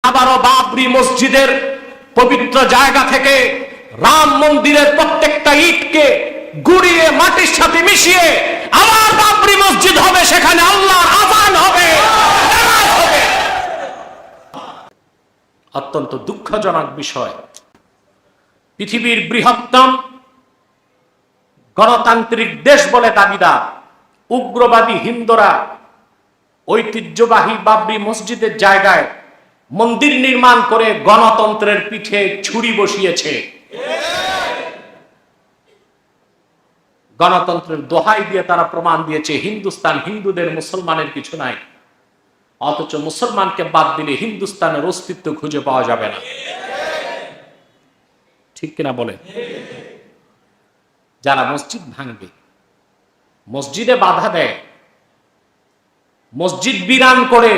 আবারও বাবরি মসজিদের পবিত্র জায়গা থেকে রাম মন্দিরের প্রত্যেকটা ইটকে গুড়িয়ে মাটির সাথে মিশিয়ে আবার বাবরি মসজিদ হবে, সেখানে আল্লাহর আযান হবে, নামাজ হবে। অত্যন্ত দুঃখজনক বিষয়, পৃথিবীর বৃহত্তম গণতান্ত্রিক দেশ বলে দাবিদার উগ্রবাদী হিন্দুরা ঐতিহ্যবাহী বাবরি মসজিদের জায়গায় মন্দির নির্মাণ করে গণতন্ত্রের পিঠে ছুরি বসিয়েছে। গণতন্ত্রের দোহাই দিয়ে তারা প্রমাণ দিয়েছে হিন্দুস্তান হিন্দুদের, মুসলমানের কিছু নাই। অথচ মুসলমানকে বাদ দিলে হিন্দুস্তানের অস্তিত্ব খুঁজে পাওয়া যাবে না। ঠিক কিনা বলে? যারা মসজিদ ভাঙবে, মসজিদে বাধা দেয়, মসজিদ বিরান করে,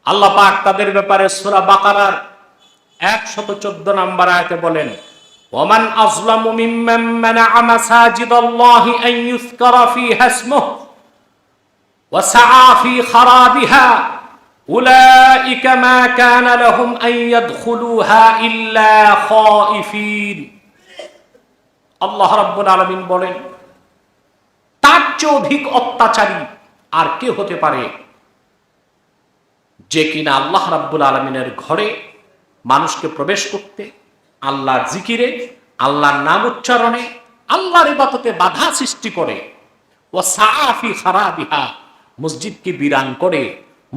আল্লাহ পাক তাদের ব্যাপারে সূরা বাকারার 114 নম্বর আয়াতে বলেন, ওমান আযলামু মিম্মান মানাআ মাসাজিদাল্লাহি আন ইউযকারা ফীহা ইসমুহু ওয়া সাআ ফী খারাবিহা উলাইকা মা কানা লাহুম আন ইয়াদখুলুহা ইল্লা খাইফিন। আল্লাহ রাব্বুল আলামিন বলেন, তার চেয়ে অধিক অত্যাচারী আর কে হতে পারে যে কিনা আল্লাহ রাব্বুল আলামিনের ঘরে মানুষকে প্রবেশ করতে, আল্লাহর জিকিরে, আল্লাহর নাম উচ্চারণে, আল্লাহর ইবাদতে বাধা সৃষ্টি করে, ওয়া সাআ ফী খারাবিহা, মসজিদকে বিরান করে,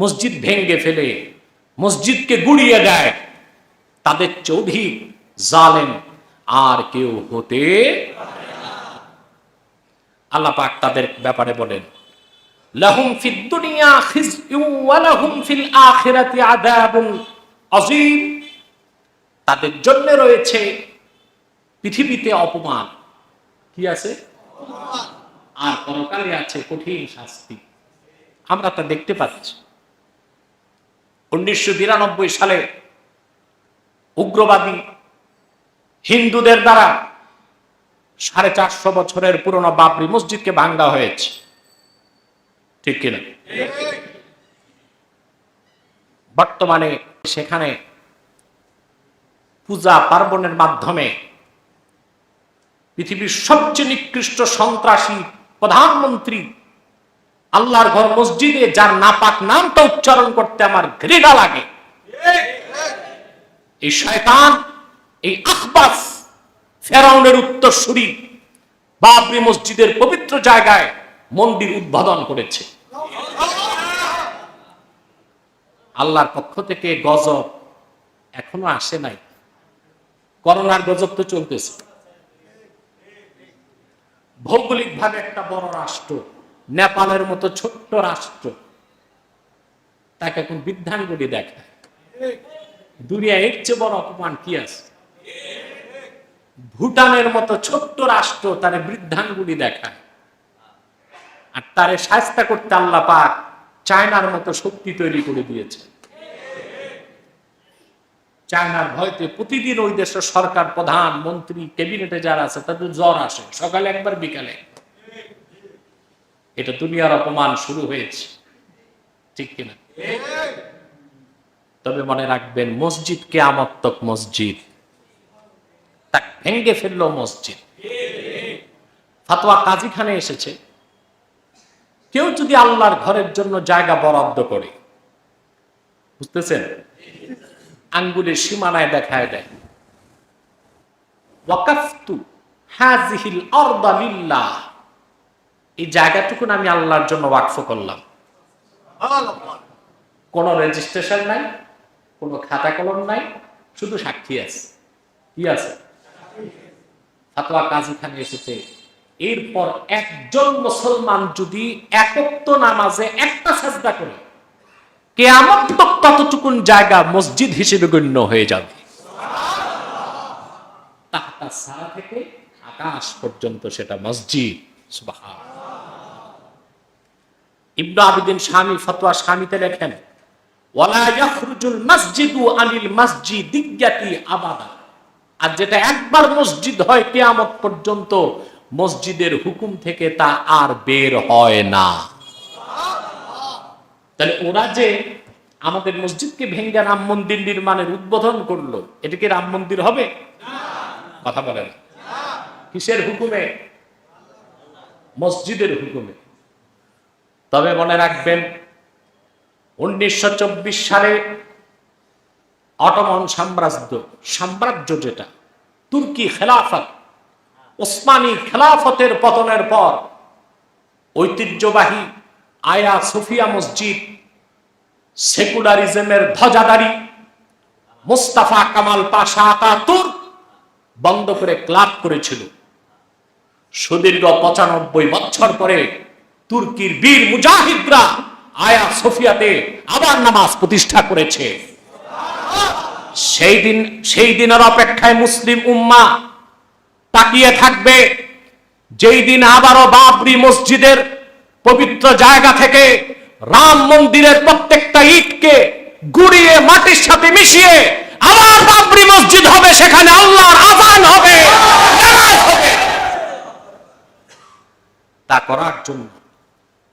মসজিদ ভেঙে ফেলে, মসজিদকে গুড়িয়ে দেয়। তাদের চেয়ে অধিক জালেম আর কেউ হতে পারে না। আল্লাহ পাক তাদের ব্যাপারে বলেন, লাহুম ফিদ দুনিয়া খিজয়ুন ওয়া লাহুম ফিল আখিরাতি আযাবুন আযীম। তাদের জন্য রয়েছে পৃথিবীতে অপমান, কি আছে? আর পরকালে আছে কঠিন শাস্তি। আমরা তা দেখতে পাচ্ছি। 1992 সালে উগ্রবাদী হিন্দুদের দ্বারা 450 বছরের পুরনো বাবরি মসজিদকে ভাঙা হয়েছে, ঠিক কিনা? বর্তমানে সেখানে পূজা পার্বণের মাধ্যমে পৃথিবীর সবচেয়ে নিকৃষ্ট সন্ত্রাসী প্রধানমন্ত্রী আল্লাহর ঘর মসজিদে, যার নাপাক নামটা উচ্চারণ করতে আমার ঘৃণা লাগে, এই শয়তান, এই আখবাস ফেরাউনের উত্তরসূরি বাবরি মসজিদের পবিত্র জায়গায় মন্দির উদ্বোধন করেছে। আল্লাহর পক্ষ থেকে গজব এখনো আসে নাই। করোনার গজব তো চলতেছে। ভৌগোলিকভাবে একটা বড় রাষ্ট্র, নেপালের মতো ছোট্ট রাষ্ট্র, তাকে এখন বৃদ্ধাঙ্গুলি দেখায়। দুনিয়া এর চেয়ে বড় অপমান কি আছে? ভুটানের মতো ছোট্ট রাষ্ট্র তারে বৃদ্ধাঙ্গুলি দেখায়। আর তারে শায়েস্তা করতে আল্লাহ পাক চায়নার মতো শক্তি তৈরি করে দিয়েছে। চায়নার ভয়তে প্রতিদিন ওই দেশের সরকার প্রধান, মন্ত্রী, ক্যাবিনেটে যারা আছে তাদের জ্বর আসে, সকালে একবার, বিকালে। এটা দুনিয়ার অপমান শুরু হয়েছে, ঠিক কিনা? তবে মনে রাখবেন, মসজিদ কিয়ামত মসজিদ, তা ভেঙ্গে ফেললো মসজিদ। ফতোয়া কাজীখানে এসেছে, কেউ যদি আল্লাহর ঘরের জন্য জায়গা বরাদ্দ করে, বুঝতেছেন, আঙ্গুলের সীমানায় দেখায় দেয়, ওয়াকাফতু হাযিহিল আরদা লিল্লাহ, এই জায়গাটুকুন আমি আল্লাহর জন্য ওয়াকফ করলাম। কোন রেজিস্ট্রেশন নাই, কোনো খাতা কলম নাই, শুধু সাক্ষী আছে। কি আছে? ফতোয়া কাজীখানে এসেছে। এরপর একজন মুসলমান যদি একক নামাজে একটা সাজদা করে, কিয়ামত ততটুকুন জায়গা মসজিদ হিসেবে গণ্য হয়ে যাবে। তাহতা সারা থেকে আকাশ পর্যন্ত সেটা মসজিদ। সুবহানাল্লাহ। ইবনে আবিদিন শামী ফতোয়া শামীতে লেখেন, ওয়ালা ইয়াখরুজুল মাসজিদু আনিল মাসজিদিয়াতি আবাদা। আর যেটা একবার মসজিদ হয় কিয়ামত পর্যন্ত মসজিদের হুকুম থেকে তা আর বের হয় না। তাহলে ওরা যে আমাদের মসজিদকে ভেঙ্গে রাম মন্দির নির্মাণের উদ্বোধন করলো, এটা কি রাম মন্দির হবে? কথা বলেন। কিসের হুকুমে? মসজিদের হুকুমে। তবে মনে রাখবেন 1924 সালে অটোমান সাম্রাজ্য যেটা তুর্কি খেলাফত, ওসমানী খেলাফতের পতনের পর ঐতিহ্যবাহী আয়া সোফিয়া মসজিদ সেকুলারিজমের ধ্বজাধারী মোস্তাফা কামাল পাশা আতাতুর্ক বন্ধ করে ক্লাব করেছিল। সুদীর্ঘ 95 বছর পরে তুর্কির বীর মুজাহিদরা আয়া সোফিয়াতে আবার নামাজ প্রতিষ্ঠা করেছে। সেই দিনের অপেক্ষায় মুসলিম উম্মাহ তাকিয়ে থাকবে, যেই দিন আবারও বাবরি মসজিদের পবিত্র জায়গা থেকে রাম মন্দিরের প্রত্যেকটা ইটকে গুড়িয়ে মাটির সাথে মিশিয়ে আবার বাবরি মসজিদ হবে, সেখানে আল্লাহর আযান হবে, নামাজ হবে। তা করার জন্য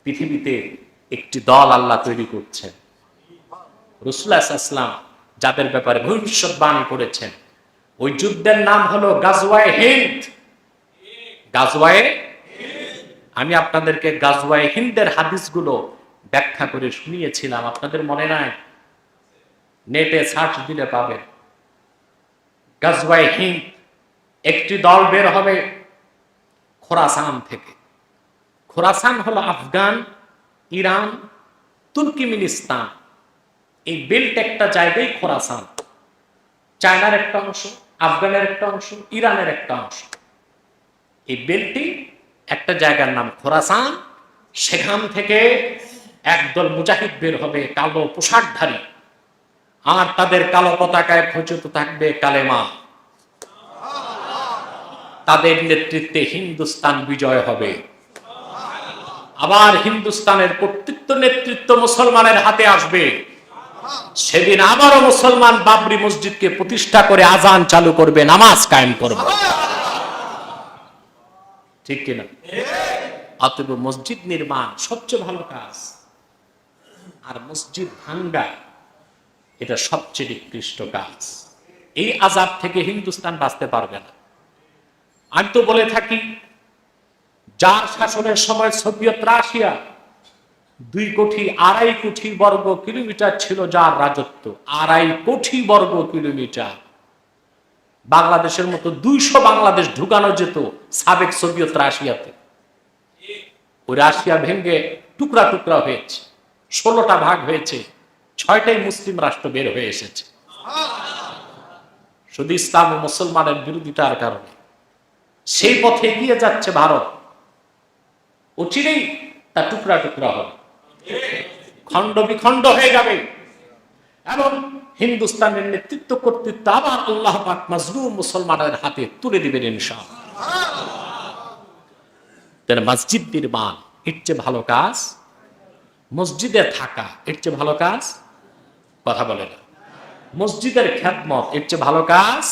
পৃথিবীতে একটি দল আল্লাহ তৈরি করছেন। রাসূলুল্লাহ সাল্লাল্লাহু আলাইহি ওয়াসাল্লাম যাদের ব্যাপারে ভবিষ্যৎবাণী করেছেন, ওই যুদ্ধের নাম হলো গাজওয়ায়ে হিন্দ। গাজওয়ায়ে, আমি আপনাদেরকে গাজওয়ায়ে হিন্দের হাদিসগুলো ব্যাখ্যা করে শুনিয়েছিলাম, আপনাদের মনে নাই? নেটে সার্চ দিলে পাবেন। গাজওয়ায়ে হিন্দ, একটি দল বের হবে খোরাসান থেকে। খোরাসান হলো আফগান, ইরান, তুর্কিমিনিস্তান, এই বেল্ট একটা জায়গায় খোরাসান। চায়নার একটা অংশ, আফগানের একটা অংশ, ইরানের একটা অংশ। এই বেল্টটি একটা জায়গার নাম খোরাসান। সেখান থেকে একদল মুজাহিদ বের হবে, কালো পোশাকধারী, আর তাদের কালো পতাকায় খচিত থাকবে কালেমা। তাদের নেতৃত্বে হিন্দুস্তান বিজয় হবে। আবার হিন্দুস্তানের কর্তৃত্ব নেতৃত্ব মুসলমানের হাতে আসবে। সেদিন আবারও মুসলমান বাবরি মসজিদকে প্রতিষ্ঠা করে আজান চালু করবে, নামাজ কায়েম করবে। ঠিক কিনা? অতএব মসজিদ নির্মাণ সবচেয়ে ভালো কাজ, আর মসজিদ ভাঙ্গা এটা সবচেয়ে নিকৃষ্ট কাজ। এই আযাব থেকে হিন্দুস্তান বাঁচতে পারবে না। আমি তো বলে থাকি, যার শাসনের সময় সোভিয়েত রাশিয়া 2.25 কোটি বর্গ কিলোমিটার ছিল যার রাজত্ব, 2.5 কোটি বর্গ কিলোমিটার। বাংলাদেশের মতো 200 বাংলাদেশ ঢুকানো যেত সাবেক সোভিয়েত রাশিয়াতে। ওই রাশিয়া ভেঙে টুকরা টুকরা হয়েছে, 16টা ভাগ হয়েছে, 6টাই মুসলিম রাষ্ট্র বের হয়ে এসেছে, শুধু ইসলাম ও মুসলমানের বিরোধিতার কারণে। সেই পথে এগিয়ে যাচ্ছে ভারত, অচিরেই তা টুকরা টুকরা হবে, খণ্ড বিখণ্ড হয়ে যাবে, এবং হিন্দুস্তানের নেতৃত্ব কর্তৃত্ব আবার আল্লাহ পাক মাজলুম মুসলমানের হাতে তুলে দিবেন ইনশাআল্লাহ। মসজিদ নির্মাণ এর চেয়ে ভালো কাজ, মসজিদে থাকা এর চেয়ে ভালো কাজ, কথা বলে না। মসজিদের খ্যাতমত এর চেয়ে ভালো কাজ